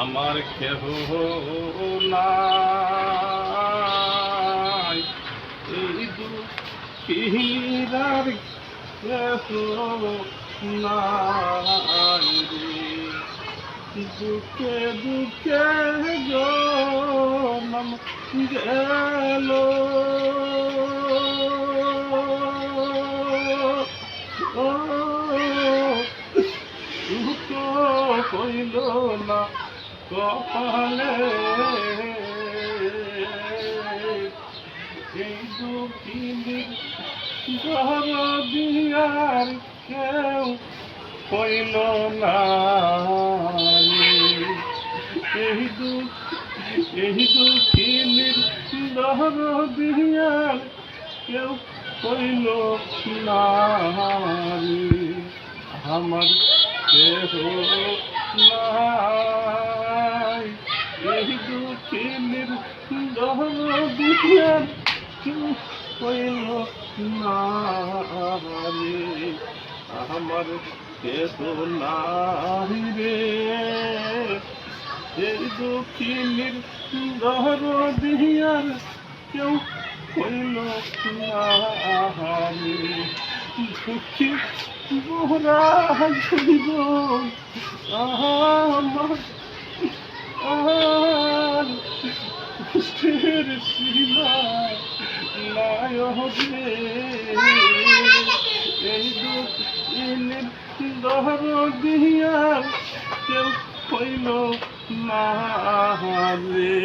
আমার কেহ নাই, এই দুঃখীরার কেহ নাই রে। দুঃখে দুঃখে জনম গেল, দুঃখ কইল না কপালে, এই দুঃখিনীর দরদিয়ার কেউ কইল না, এই দুঃখিনীর দরদিয়ার কেউ কইল না। আমার কেহ নাই, এই দুঃখিনীর দরদিয়ার কেউ কইল না। আমার কেহ নাই রে, এই দুঃখিনীর দরদিয়ার কেউ কইল না। দুঃখী মোরা হইব আমার, আর কষ্টের সীমা নাই হবে, এই দুঃখিনীর দরদিয়ার কেউ কইল না রে।